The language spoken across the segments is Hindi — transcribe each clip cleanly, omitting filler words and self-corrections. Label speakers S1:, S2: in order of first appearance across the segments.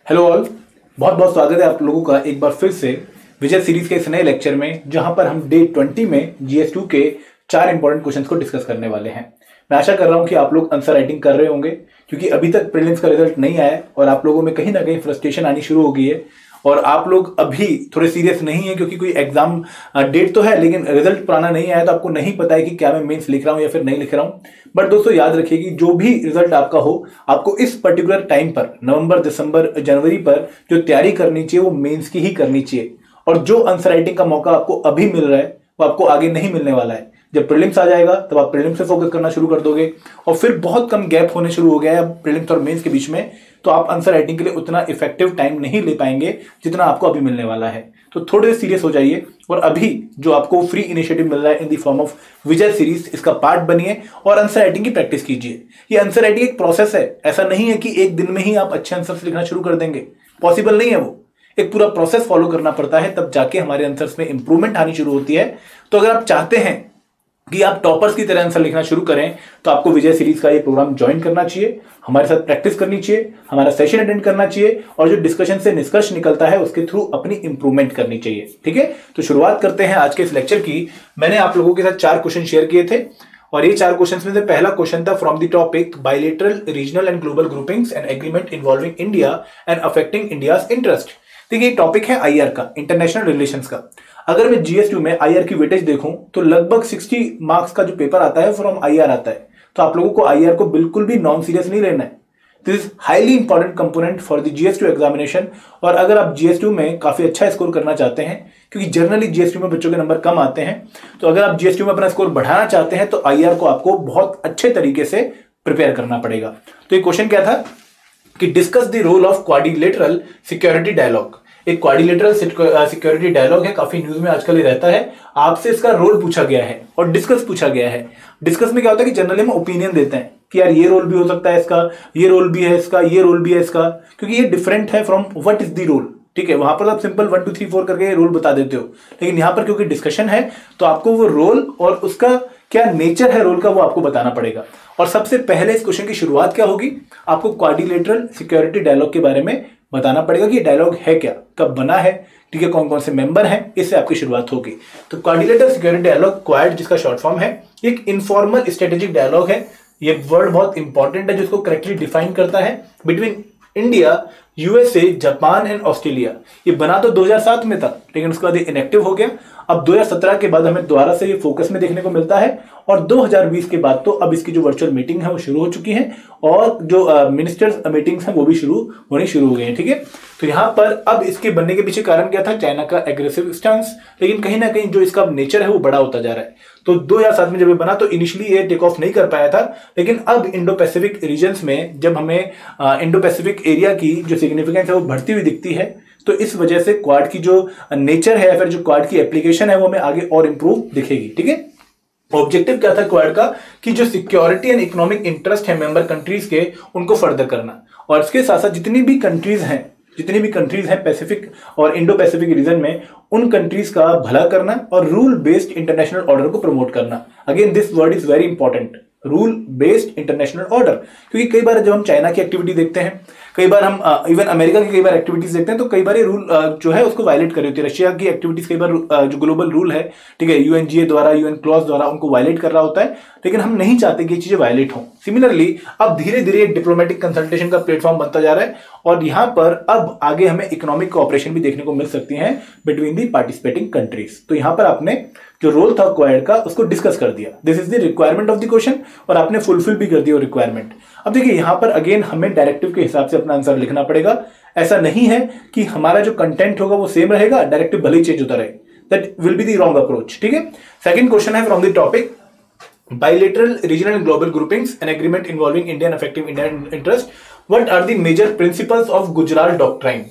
S1: हेलो ऑल, बहुत बहुत स्वागत है आप लोगों का एक बार फिर से विजय सीरीज के इस नए लेक्चर में, जहां पर हम डे 20 में GS2 के 4 इंपॉर्टेंट क्वेश्चंस को डिस्कस करने वाले हैं। मैं आशा कर रहा हूं कि आप लोग आंसर राइटिंग कर रहे होंगे, क्योंकि अभी तक प्रीलिम्स का रिजल्ट नहीं आया और आप लोगों में कहीं ना कहीं फ्रस्ट्रेशन आनी शुरू हो गई है और आप लोग अभी थोड़े सीरियस नहीं है, क्योंकि कोई एग्जाम डेट तो है लेकिन रिजल्ट पुराना नहीं आया, तो आपको नहीं पता है कि क्या मैं मेंस लिख रहा हूं या फिर नहीं लिख रहा हूं। बट दोस्तों याद रखिए कि जो भी रिजल्ट आपका हो, आपको इस पर्टिकुलर टाइम पर नवंबर, दिसंबर, जनवरी पर जो तैयारी करनी चाहिए वो मेंस की ही करनी चाहिए। और जो आंसर राइटिंग का मौका आपको अभी मिल रहा है वो आपको आगे नहीं मिलने वाला है। जब प्रीलिम्स आ जाएगा तब आप प्रीलिम्स से फोकस करना शुरू कर दोगे और फिर बहुत कम गैप होने शुरू हो गया है प्रीलिम्स और मेंस के बीच में, तो आप आंसर राइटिंग के लिए उतना इफेक्टिव टाइम नहीं ले पाएंगे जितना आपको अभी मिलने वाला है। तो थोड़े सीरियस हो जाइए और अभी जो आपको फ्री इनिशिएटिव मिल रहा है in the form of Vijay series, इसका पार्ट बनिए और आंसर राइटिंग की प्रैक्टिस कीजिए। ये आंसर राइटिंग एक प्रोसेस है, ऐसा नहीं है कि एक दिन में ही आप अच्छे आंसर्स लिखना शुरू कर देंगे, पॉसिबल नहीं है। वो एक पूरा प्रोसेस फॉलो करना पड़ता है, तब जाके हमारे आंसर्स में इंप्रूवमेंट आनी शुरू होती है। तो अगर आप चाहते हैं कि आप टॉपर्स की तरह आंसर लिखना शुरू करें तो आपको विजय सीरीज का ये प्रोग्राम ज्वाइन करना चाहिए, हमारे साथ प्रैक्टिस करनी चाहिए, हमारा सेशन अटेंड करना चाहिए और जो डिस्कशन से निष्कर्ष निकलता है उसके थ्रू अपनी इंप्रूवमेंट करनी चाहिए। ठीक है, तो शुरुआत करते हैं आज के इस लेक्चर की। मैंने आप लोगों के साथ 4 क्वेश्चन शेयर किए थे और ये 4 क्वेश्चंस में से पहला क्वेश्चन था from the topic bilateral, regional and global groupings and agreement involving India and affecting India's interest. देखिए, टॉपिक है आईआर का, इंटरनेशनल रिलेशंस का। अगर मैं GS2 में आईआर की वेटेज देखूं तो लगभग 60 मार्क्स का जो पेपर आता है फ्रॉम आईआर आता है। तो आप लोगों को आईआर को बिल्कुल भी नॉन सीरियस नहीं लेना है। This is highly important component for the GS2 examination. और अगर आप GS2 में काफी अच्छा स्कोर करना चाहते हैं, क्योंकि जनरली GS2 में बच्चों के नंबर कम आते हैं, तो अगर आप GS2 में अपना स्कोर बढ़ाना चाहते हैं तो आईआर को आपको बहुत अच्छे तरीके से प्रिपेयर करना पड़ेगा। तो ये क्वेश्चन क्या था कि discuss the role of quadrilateral security dialogue. एक क्वाड्रिलेटरल सिक्योरिटी डायलॉग है, काफी न्यूज में आजकल ये रहता है। आपसे इसका रोल पूछा गया है और डिस्कस पूछा गया है। डिस्कस में क्या होता है कि जनरली हम ओपिनियन देते हैं कि यार ये रोल भी हो सकता है इसका, ये रोल भी है इसका, ये रोल भी है इसका, क्योंकि ये डिफरेंट है from what is the role. ठीक है, वहां पर आप सिंपल 1 2 3 4 करके रोल बता देते हो, लेकिन यहां पर क्योंकि डिस्कशन है तो आपको वो रोल और उसका क्या नेचर है रोल का वो आपको बताना पड़ेगा। और सबसे पहले इस क्वेश्चन की शुरुआत क्या होगी, आपको क्वाड्रिलेटरल सिक्योरिटी डायलॉग के बारे में बताना पड़ेगा कि ये डायलॉग है क्या, कब बना है, ठीक है, कौन कौन से मेंबर हैं, इससे आपकी शुरुआत होगी। तो क्वाड्रिलेटरल सिक्योरिटी डायलॉग, क्वाड जिसका शॉर्ट फॉर्म है, एक इनफॉर्मल स्ट्रेटेजिक डायलॉग है। ये वर्ड बहुत इंपॉर्टेंट है, जिसको करेक्टली डिफाइन करता है between India, USA, Japan and Australia. ये बना तो 2007 में था, लेकिन उसके बाद ये इनएक्टिव हो गया। अब 2017 के बाद हमें दोबारा से ये फोकस में देखने को मिलता है और 2020 के बाद तो अब इसकी जो वर्चुअल मीटिंग है वो शुरू हो चुकी है और जो मिनिस्टर्स मीटिंग्स हैं वो भी होनी शुरू हो गई हैं। ठीक है, तो यहाँ पर अब इसके बनने के पीछे कारण क्या था, चाइना का एग्रेसिव स्टांस, लेकिन कहीं ना कहीं जो इसका नेचर है वो बड़ा होता जा रहा है। तो 2007 में जब ये बना तो इनिशियली ये टेक ऑफ नहीं कर पाया था, लेकिन अब इंडो पैसिफिक रीजन्स में जब हमें इंडो पैसिफिक एरिया की जो सिग्निफिकेंस है वो बढ़ती हुई दिखती है, तो इस वजह से क्वाड की जो नेचर है या फिर जो क्वाड की एप्लीकेशन है वो हमें आगे और इंप्रूव दिखेगी। ठीक है, ऑब्जेक्टिव क्या था क्वाड का कि जो सिक्योरिटी एंड इकोनॉमिक इंटरेस्ट है मेंबर कंट्रीज के, उनको फर्दर करना, और इसके साथ साथ जितनी भी कंट्रीज हैं पैसिफिक और इंडो पैसिफिक रीजन में, उन कंट्रीज का भला करना और रूल बेस्ड इंटरनेशनल ऑर्डर को प्रमोट करना। Again this word is very important, rule based international order, क्योंकि कई बार जब हम चाइना की एक्टिविटी देखते हैं, कई बार हम इवन अमेरिका की कई बार एक्टिविटीज देखते हैं, तो कई बार ये रूल जो है उसको वायलेट कर रही होती है। रशिया की एक्टिविटीज कई बार जो ग्लोबल रूल है, ठीक है, UNGA द्वारा, UN क्लॉज द्वारा उनको वायलेट कर रहा होता है, लेकिन हम नहीं चाहते कि ये चीजें वायलेट हों। सिमिलरली अब धीरे धीरे डिप्लोमेटिक कंसल्टेशन का प्लेटफॉर्म बनता जा रहा है और यहाँ पर अब आगे हमें इकोनॉमिक कोऑपरेशन भी देखने को मिल सकती है बिटवीन दी पार्टिसिपेटिंग कंट्रीज। तो यहाँ पर आपने जो रोल था क्वाड का उसको डिस्कस कर दिया, this is the requirement of the question, और आपने फुलफिल भी कर दिया रिक्वायरमेंट। अब देखिए यहाँ पर अगेन हमें डायरेक्टिव के हिसाब से अपना आंसर लिखना पड़ेगा। ऐसा नहीं है कि हमारा जो कंटेंट होगा वो सेम रहेगा, डायरेक्टिव भले ही चेंज होता रहे, that will be the wrong approach. ठीक है, सेकंड क्वेश्चन है from the topic bilateral, regional and global groupings and agreement involving Indian affecting Indian interest, what are the major principles of Gujral doctrine.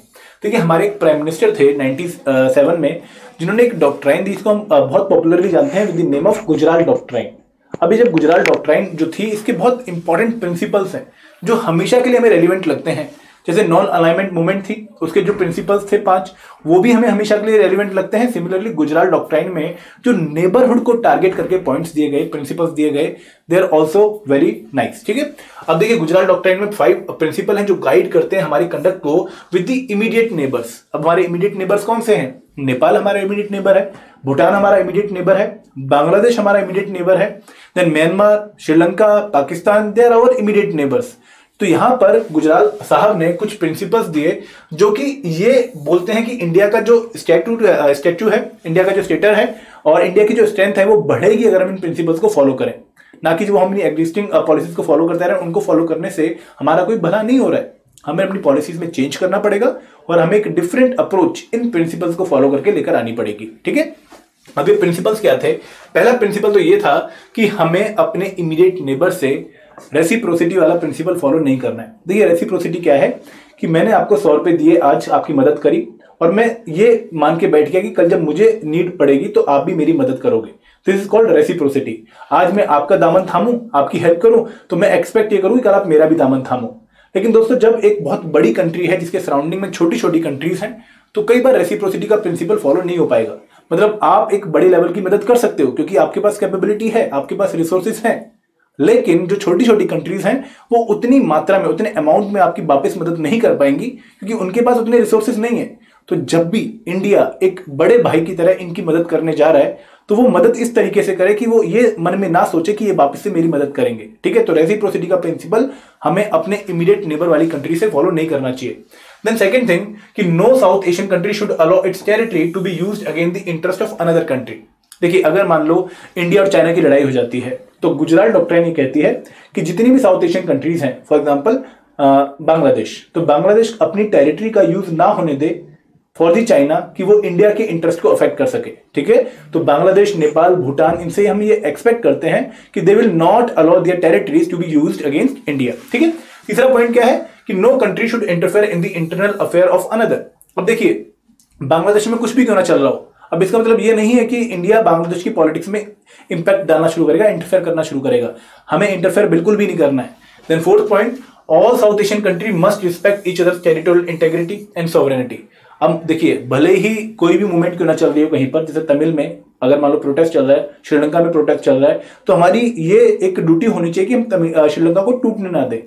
S1: देखिए, हमारे एक प्राइम मिनिस्टर थे 97 में, जिन्होंने एक डॉक्ट्राइन दी, इसको हम बहुत पॉपुलरली जानते हैं with the name of Gujral doctrine. अभी जब गुजराल डॉक्ट्राइन जो थी, इसके बहुत इंपॉर्टेंट प्रिंसिपल्स हैं जो हमेशा के लिए हमें रेलिवेंट लगते हैं। जैसे नॉन अलाइनमेंट मूवमेंट थी, उसके जो प्रिंसिपल्स थे 5, वो भी हमें हमेशा के लिए रेलिवेंट लगते हैं। सिमिलरली गुजराल डॉक्ट्राइन में जो नेबरहुड को टारगेट करके पॉइंट्स दिए गए, प्रिंसिपल्स दिए गए, they are also very nice. ठीक है, अब देखिए गुजराल डॉक्ट्राइन में 5 प्रिंसिपल हैं जो गाइड करते हैं हमारी कंडक्ट को विद द इमीडिएट नेबर्स। अब हमारे इमीडिएट नेबर्स कौन से हैं? नेपाल हमारा इमीडिएट नेबर है, भूटान हमारा इमीडिएट नेबर है, बांग्लादेश हमारा इमीडिएट नेबर है, then Myanmar, Sri Lanka, Pakistan, they are our immediate neighbours. तो यहां पर गुजराल साहब ने कुछ प्रिंसिपल्स दिए जो कि ये बोलते हैं कि इंडिया का जो स्टैट्यू है, इंडिया का जो स्टेटर है और इंडिया की जो स्ट्रेंथ है वो बढ़ेगी अगर हम इन प्रिंसिपल्स को फॉलो करें, ना कि जो हम अपनी एग्जिस्टिंग पॉलिसीज को फॉलो करते रहे, उनको फॉलो करने से हमारा कोई भला नहीं हो रहा है। हमें अपनी पॉलिसीज में चेंज करना पड़ेगा और हमें एक डिफरेंट अप्रोच इन प्रिंसिपल्स को फॉलो करके लेकर आनी पड़ेगी। ठीक है, अब ये प्रिंसिपल्स क्या थे? पहला प्रिंसिपल तो ये था कि हमें अपने इमीडिएट नेबर से रेसिप्रोसिटी वाला प्रिंसिपल फॉलो नहीं करना है। देखिए रेसिप्रोसिटी क्या है कि मैंने आपको 100 रुपए दिए, आज आपकी मदद करी और मैं ये मान के बैठ गया कि कल जब मुझे नीड पड़ेगी तो आप भी मेरी मदद करोगे। This is called reciprocity. आज मैं आपका दामन थामूं, आपकी हेल्प करूं, तो मैं एक्सपेक्ट ये करूं कि कल आप मेरा भी दामन थामो। लेकिन दोस्तों जब एक बहुत बड़ी कंट्री है जिसके सराउंडिंग में छोटी छोटी कंट्रीज हैं, तो कई बार रेसिप्रोसिटी का प्रिंसिपल फॉलो नहीं हो पाएगा। मतलब आप एक बड़े लेवल की मदद कर सकते हो क्योंकि आपके पास कैपेबिलिटी है, आपके पास रिसोर्सेज हैं, लेकिन जो छोटी छोटी कंट्रीज हैं वो उतनी मात्रा में, उतने अमाउंट में आपकी वापस मदद नहीं कर पाएंगी क्योंकि उनके पास उतने रिसोर्सेज नहीं है। तो जब भी इंडिया एक बड़े भाई की तरह इनकी मदद करने जा रहा है तो वो मदद इस तरीके से करे कि वो ये मन में ना सोचे कि ये वापस से मेरी मदद करेंगे। ठीक है, तो रेसिप्रोसिटी का प्रिंसिपल हमें अपने इमीडिएट नेबर वाली कंट्री से फॉलो नहीं करना चाहिए। देन सेकंड थिंग कि no South Asian country should allow its territory to be used against the interest of another country. देखिए अगर मान लो इंडिया और चाइना की लड़ाई हो जाती है तो गुजराल डॉक्ट्राइन ये कहती है कि जितनी भी साउथ एशियन कंट्रीज हैं, फॉर एग्जांपल बांग्लादेश, तो बांग्लादेश अपनी टेरिटरी का यूज ना होने दे फॉर दी चाइना कि वो इंडिया के इंटरेस्ट को अफेक्ट कर सके। ठीक है, तो बांग्लादेश, नेपाल, भूटान, इनसे हम ये एक्सपेक्ट करते हैं कि they will not allow their territories to be used against India. ठीक है, तीसरा पॉइंट क्या है कि no country should interfere in the internal affair of another. अब देखिए बांग्लादेश में कुछ भी क्यों ना चल रहा हो, अब इसका मतलब ये नहीं है कि इंडिया बांग्लादेश की पॉलिटिक्स में इंपैक्ट डालना शुरू करेगा, इंटरफेयर करना शुरू करेगा। हमें इंटरफेयर बिल्कुल भी नहीं करना है। Then fourth point, all South Asian country must respect each others territorial integrity and sovereignty. अब देखिए भले ही कोई भी मूवमेंट क्यों ना चल रही हो कहीं पर, जैसे तमिल में अगर मान लो प्रोटेस्ट चल रहा है, श्रीलंका में प्रोटेस्ट चल रहा है, तो हमारी ये एक ड्यूटी होनी चाहिए कि हम श्रीलंका को टूटने ना दें,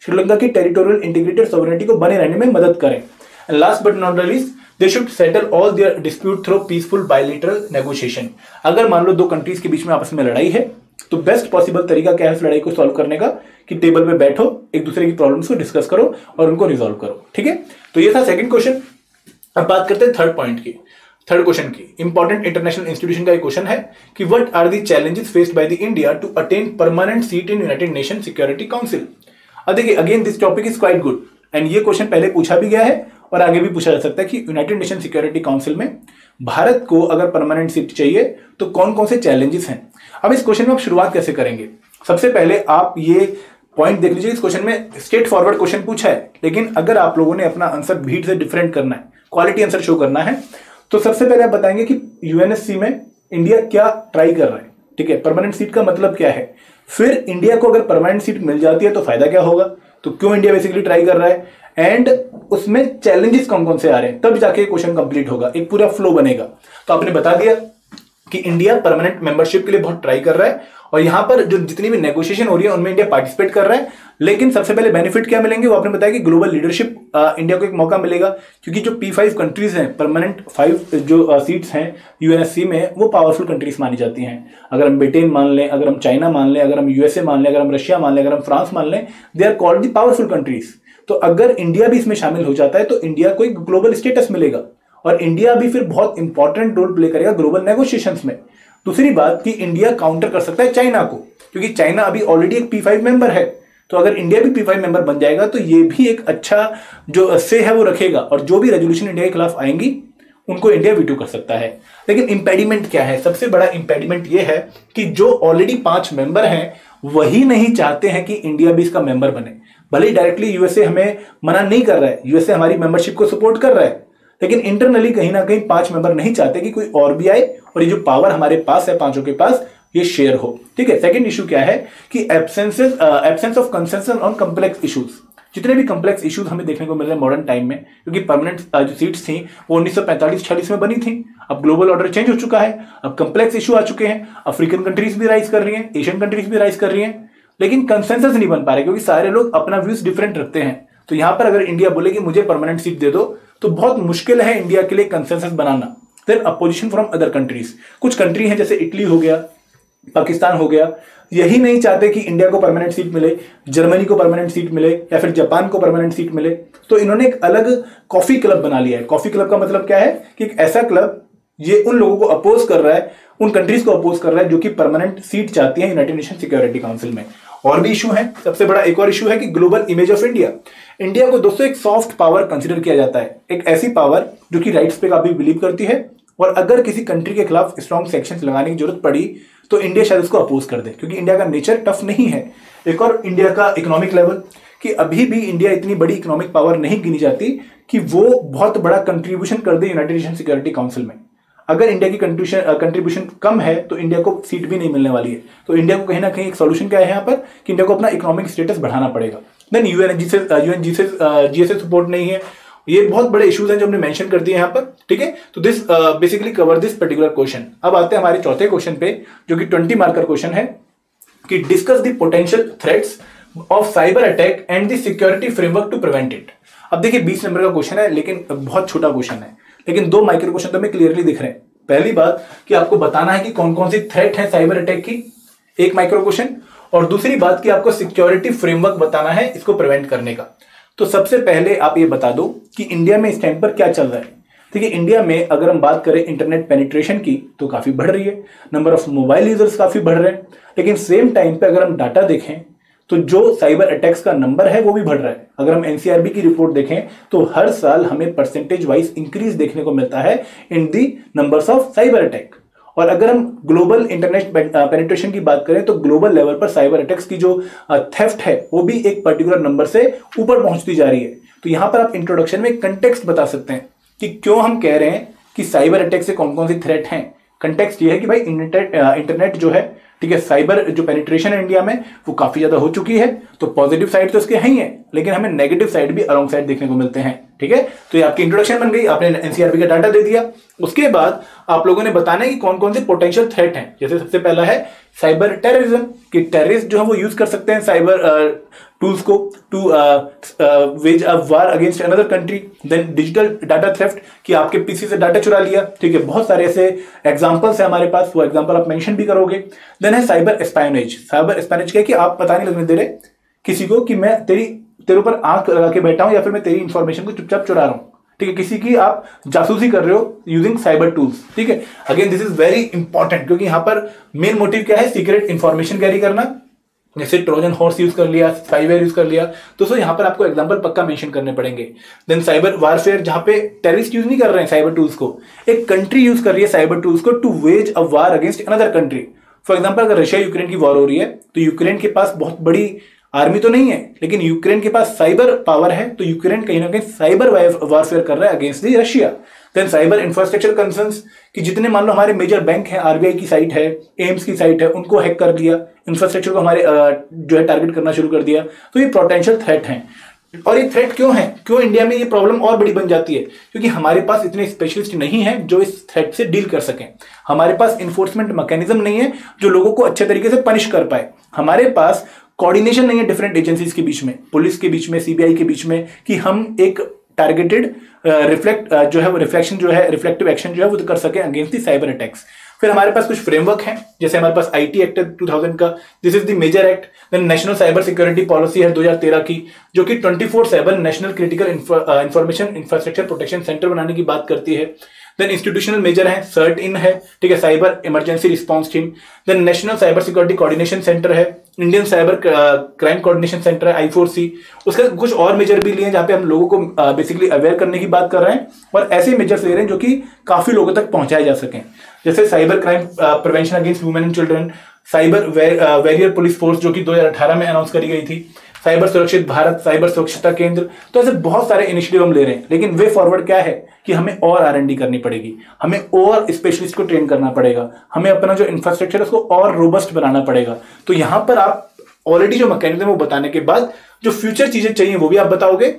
S1: श्रीलंका की टेरिटोरियल इंटीग्रिटी और सॉवरेनिटी को बने रहने में मदद करें। And last but not least, they should settle all their dispute through peaceful bilateral negotiation. अगर मान लो दो कंट्रीज के बीच में आपस में लड़ाई है तो बेस्ट पॉसिबल तरीका क्या है इस लड़ाई को सॉल्व करने का कि टेबल पे बैठो, एक दूसरे की प्रॉब्लम्स को डिस्कस करो और उनको रिजॉल्व करो। ठीक है, तो ये था सेकंड क्वेश्चन। अब बात करते हैं थर्ड पॉइंट की, थर्ड क्वेश्चन की। इंपॉर्टेंट इंटरनेशनल इंस्टीट्यूशन का एक क्वेश्चन है कि what are the challenges faced by the India to attain permanent seat in United Nation Security Council. अब देखिए again this topic is quite good and ये क्वेश्चन पहले पूछा भी गया है और आगे भी पूछा जा सकता है कि यूनाइटेड नेशन सिक्योरिटी काउंसिल में भारत को अगर परमानेंट सीट चाहिए तो कौन कौन से चैलेंजेस हैं। अब इस क्वेश्चन में आप शुरुआत कैसे करेंगे? सबसे पहले आप ये पॉइंट देख लीजिए, इस क्वेश्चन में स्ट्रेट फॉरवर्ड क्वेश्चन पूछा है, लेकिन अगर आप लोगों ने अपना आंसर भीड़ से डिफरेंट करना है, क्वालिटी आंसर शो करना है, तो सबसे पहले आप बताएंगे कि यूएनएससी में इंडिया क्या ट्राई कर रहा है। ठीक है, परमानेंट सीट का मतलब क्या है, फिर इंडिया को अगर परमानेंट सीट मिल जाती है तो फायदा क्या होगा, तो क्यों इंडिया बेसिकली ट्राई कर रहा है, एंड उसमें चैलेंजेस कौन कौन से आ रहे हैं, तब जाके क्वेश्चन कंप्लीट होगा, एक पूरा फ्लो बनेगा। तो आपने बता दिया कि इंडिया परमानेंट मेंबरशिप के लिए बहुत ट्राई कर रहा है और यहां पर जो जितनी भी नेगोशिएशन हो रही है उनमें इंडिया पार्टिसिपेट कर रहा है, लेकिन सबसे पहले बेनिफिट क्या मिलेंगे वो आपने बताया कि ग्लोबल लीडरशिप इंडिया को एक मौका मिलेगा, क्योंकि जो P5 कंट्रीज हैं, परमानेंट 5 जो सीट्स हैं यूएनएससी में, वो पावरफुल कंट्रीज मानी जाती हैं। अगर हम ब्रिटेन मान लें, अगर हम चाइना मान लें, अगर हम यूएसए मान लें, अगर हम रशिया मान लें, अगर हम फ्रांस मान लें, they are called the powerful countries. तो अगर इंडिया भी इसमें शामिल हो जाता है तो इंडिया को एक ग्लोबल स्टेटस मिलेगा और इंडिया भी फिर बहुत इंपॉर्टेंट रोल प्ले करेगा ग्लोबल नेगोशिएशंस में। दूसरी बात कि इंडिया काउंटर कर सकता है चाइना को, क्योंकि चाइना अभी ऑलरेडी एक P5 मेंबर है, तो अगर इंडिया भी P5 मेंबर बन जाएगा तो ये भी एक अच्छा जो से है वो रखेगा और जो भी रेजोल्यूशन इंडिया के खिलाफ आएंगी उनको इंडिया वीटो कर सकता है। लेकिन इंपेडिमेंट क्या है? सबसे बड़ा इंपेडिमेंट ये है कि जो ऑलरेडी 5 मेंबर हैं वही नहीं चाहते हैं कि इंडिया भी इसका मेंबर बने। भले ही डायरेक्टली यूएसए हमें मना नहीं कर रहा है, यूएसए हमारी मेंबरशिप को सपोर्ट कर रहा है, लेकिन इंटरनली कहीं ना कहीं 5 मेंबर नहीं चाहते कि कोई और भी आए और ये जो पावर हमारे पास है 5 के पास ये शेयर हो। ठीक है, सेकंड इशू क्या है कि absence of consensus on complex issues. जितने भी कम्प्लेक्स इश्यूज हमें देखने को मिल रहे हैं मॉडर्न टाइम में, क्योंकि परमानेंट जो सीट्स थी वो 1945-46 में बनी थी। अब ग्लोबल ऑर्डर चेंज हो चुका है, अब कम्प्लेक्स इशू आ चुके हैं, अफ्रीकन कंट्रीज भी राइज कर रही हैं, एशियन कंट्रीज भी राइज कर रही हैं, लेकिन कंसेंसस नहीं बन पा रहे क्योंकि सारे लोग अपना व्यूज डिफरेंट रखते हैं। तो यहां पर अगर इंडिया बोले कि मुझे परमानेंट सीट दे दो तो बहुत मुश्किल है इंडिया के लिए कंसेंसस बनाना। Then opposition from other countries, कुछ कंट्री हैं जैसे इटली हो गया, पाकिस्तान हो गया, यही नहीं चाहते कि इंडिया को परमानेंट सीट मिले, जर्मनी को परमानेंट सीट मिले या फिर जापान को परमानेंट सीट मिले। तो इन्होंने एक अलग कॉफी क्लब बना लिया है। कॉफी क्लब का मतलब क्या है कि एक ऐसा क्लब ये उन लोगों को अपोज कर रहा है, उन कंट्रीज को अपोज कर रहा है जो कि परमानेंट सीट चाहती है यूनाइटेड नेशन सिक्योरिटी काउंसिल में। और भी इशू है, सबसे बड़ा एक और इशू है कि global image of India. India को दोस्तों एक सॉफ्ट पावर कंसिडर किया जाता है, एक ऐसी पावर जो कि राइट्स पे काफी बिलीव करती है, और अगर किसी कंट्री के खिलाफ स्ट्रॉन्ग सेक्शंस लगाने की जरूरत पड़ी तो इंडिया शायद उसको अपोज कर दे, क्योंकि इंडिया का नेचर टफ नहीं है। एक और इंडिया का इकोनॉमिक लेवल, कि अभी भी इंडिया इतनी बड़ी इकोनॉमिक पावर नहीं गिनी जाती कि वो बहुत बड़ा कंट्रीब्यूशन कर दे यूनाइटेड नेशन सिक्योरिटी काउंसिल में। अगर इंडिया की कंट्रीब्यूशन कम है तो इंडिया को सीट भी नहीं मिलने वाली है। तो इंडिया को कहीं ना कहीं एक सॉल्यूशन क्या है यहाँ पर कि इंडिया को अपना इकोनॉमिक स्टेटस बढ़ाना पड़ेगा। देन यूएनजीसी सपोर्ट नहीं है। ये बहुत बड़े इश्यूज हैं जो हमने मेंशन कर दिए यहाँ पर, ठीक है। तो this basically cover this particular question. अब आते हैं हमारे चौथे क्वेश्चन पे जो कि 20 मार्कर क्वेश्चन है कि discuss the potential threats of cyber attack and the security framework to prevent it. अब देखिए 20 नंबर का क्वेश्चन है, लेकिन बहुत छोटा क्वेश्चन है, लेकिन 2 माइक्रो क्वेश्चन तो हमें क्लियरली दिख रहे हैं। पहली बात कि आपको बताना है कि कौन कौन सी थ्रेट है साइबर अटैक की, एक माइक्रो क्वेश्चन, और दूसरी बात कि आपको सिक्योरिटी फ्रेमवर्क बताना है इसको प्रिवेंट करने का। तो सबसे पहले आप ये बता दो कि इंडिया में इस टाइम पर क्या चल रहा है। देखिए इंडिया में अगर हम बात करें इंटरनेट पेनिट्रेशन की तो काफी बढ़ रही है, नंबर ऑफ मोबाइल यूजर्स काफी बढ़ रहे हैं, लेकिन सेम टाइम पे अगर हम डाटा देखें तो जो साइबर अटैक्स का नंबर है वो भी बढ़ रहा है। अगर हम एनसीआरबी की रिपोर्ट देखें तो हर साल हमें परसेंटेज वाइज इंक्रीज देखने को मिलता है in the numbers of cyber attack. और अगर हम ग्लोबल इंटरनेट पेनिट्रेशन की बात करें तो ग्लोबल लेवल पर साइबर अटैक्स की जो थेफ्ट है वो भी एक पर्टिकुलर नंबर से ऊपर पहुंचती जा रही है। तो यहां पर आप इंट्रोडक्शन में कंटेक्स्ट बता सकते हैं कि क्यों हम कह रहे हैं कि साइबर अटैक से कौन कौन सी थ्रेट हैं। कंटेक्स्ट ये है कि भाई इंटरनेट जो है, ठीक है, साइबर जो पेनिट्रेशन है इंडिया में वो काफी ज्यादा हो चुकी है। तो पॉजिटिव साइड तो इसके हैं ही है, लेकिन हमें नेगेटिव साइड भी अलोंग साइड देखने को मिलते हैं, ठीक है। तो ये आपकी इंट्रोडक्शन बन गई, आपने एनसीआरबी का डाटा दे दिया। उसके बाद आप लोगों ने बताना है कि कौन कौन से पोटेंशियल थ्रेट हैं। जैसे सबसे पहला है साइबर टेररिज्म, कि टेररिस्ट जो है वो यूज कर सकते हैं साइबर टूल्स को to wage a war against another country. Then digital data theft, कि आपके पीसी से डाटा चुरा लिया, ठीक है। बहुत सारे ऐसे एग्जांपल्स है हमारे पास, वो एग्जांपल आप मेंशन भी करोगे। देन है साइबर एस्पायोनेज। साइबर एस्पायोनेज क्या है कि आप पता नहीं लगने दे रहे किसी को कि मैं तेरे ऊपर आंख लगा के बैठा हूं या फिर मैं तेरी इंफॉर्मेशन को चुपचाप चुरा रहा हूं, ठीक है। किसी की आप जासूसी कर रहे हो यूजिंग साइबर टूल्स, ठीक है। Again this is very important, क्योंकि यहां पर मेन मोटिव क्या है, सीक्रेट इंफॉर्मेशन कैरी करना। जैसे ट्रोजन हॉर्स यूज कर लिया, स्पाईवेयर यूज कर लिया, तो यहाँ पर आपको एग्जांपल पक्का मेंशन करने पड़ेंगे। देन साइबर वारफेयर, जहां पे टेररिस्ट यूज नहीं कर रहे हैं साइबर टूल्स को, एक कंट्री यूज कर रही है साइबर टूल्स को to wage a war against another country. For example अगर रशिया यूक्रेन की वॉर हो रही है तो यूक्रेन के पास बहुत बड़ी आर्मी तो नहीं है, लेकिन यूक्रेन के पास साइबर पावर है, तो यूक्रेन कहीं ना कहीं साइबर वारफेयर कर रहा है against the Russia. Then cyber infrastructure concerns, कि जितने मान लो हमारे मेजर बैंक हैं, आरबीआई की साइट है, एम्स की साइट है, उनको हैक कर दिया, इंफ्रास्ट्रक्चर को हमारे जो है टारगेट करना शुरू कर दिया। तो ये पोटेंशियल थ्रेट हैं। और ये थ्रेट क्यों है, क्यों इंडिया में ये प्रॉब्लम और बड़ी बन जाती है, क्योंकि हमारे पास इतने स्पेशलिस्ट नहीं है जो इस थ्रेट से डील कर सकें। हमारे पास इन्फोर्समेंट मैकेनिज्म नहीं है जो लोगों को अच्छे तरीके से पनिश कर पाए। हमारे पास कोऑर्डिनेशन नहीं है डिफरेंट एजेंसीज के बीच में, पुलिस के बीच में, सीबीआई के बीच में, कि हम एक टारगेटेड रिफ्लेक्टिव एक्शन जो है वो कर सके अगेंस्ट दी साइबर अटैक्स। फिर हमारे पास कुछ फ्रेमवर्क हैं, जैसे हमारे पास आईटी एक्ट 2000 का, this is the major act. Then national cyber security policy है 2013 की, जो कि 24/7 national critical information infrastructure protection centre बनाने की बात करती है। देन इंस्टीट्यूशनल मेजर है, सर्ट इन है, ठीक है, cyber emergency response team. Then national cyber security coordination centre है, Indian cyber crime coordination centre है, I4C। उसके कुछ और मेजर भी लिए हैं जहां पे हम लोगों को बेसिकली अवेयर करने की बात कर रहे हैं, और ऐसे मेजर्स ले रहे हैं जो कि काफी लोगों तक पहुंचाए जा सकें। जैसे cyber crime prevention against women and children, cyber warrior police force जो कि 2018 में अनाउंस करी गई थी, साइबर सुरक्षित भारत, साइबर सुरक्षिता केंद्र। तो ऐसे बहुत सारे इनिशिएटिव हम ले रहे हैं, लेकिन वे फॉरवर्ड क्या है कि हमें और R&D करनी पड़ेगी, हमें और स्पेशलिस्ट को ट्रेन करना पड़ेगा, हमें अपना जो इंफ्रास्ट्रक्चर है उसको और रोबस्ट बनाना पड़ेगा। तो यहां पर आप ऑलरेडी जो मैकेनिज्म वो बताने के बाद जो फ्यूचर चीजें चाहिए वो भी आप बताओगे,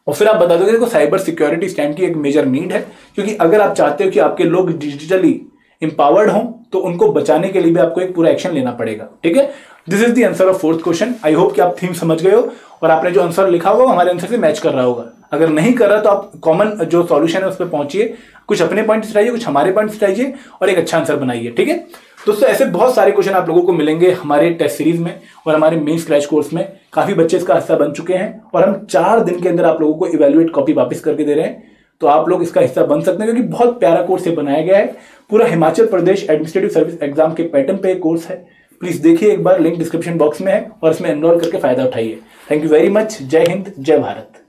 S1: और फिर आप बता दोगे देखो साइबर सिक्योरिटी इस टाइम की एक मेजर नीड है, क्योंकि अगर आप चाहते हो कि आपके लोग डिजिटली इंपावर्ड हों तो उनको बचाने के लिए भी आपको एक पूरा एक्शन लेना पड़ेगा। ठीक है, this is the answer of fourth question. I hope कि आप थीम समझ गए हो और आपने जो आंसर लिखा होगा हमारे आंसर से मैच कर रहा होगा। अगर नहीं कर रहा तो आप कॉमन जो सॉल्यूशन है उस पर पहुंचिए, कुछ अपने पॉइंट्स उठाइए, कुछ हमारे पॉइंट्स उठाइए और एक अच्छा आंसर बनाइए। ठीक है दोस्तों, ऐसे बहुत सारे क्वेश्चन आप लोगों को मिलेंगे हमारे टेस्ट सीरीज में और हमारे मेन क्रैश कोर्स में। काफी बच्चे इसका हिस्सा बन चुके हैं और हम 4 दिन के अंदर आप लोगों को इवैल्यूएट कॉपी वापस करके दे रहे हैं, तो आप लोग इसका हिस्सा बन सकते हैं, क्योंकि बहुत प्यारा कोर्स ये बनाया गया है। पूरा Himachal Pradesh administrative service exam के पैटर्न पे कोर्स है। प्लीज देखिए एक बार, लिंक डिस्क्रिप्शन बॉक्स में है और इसमें एनरोल करके फायदा उठाइए। Thank you very much. जय हिंद, जय भारत।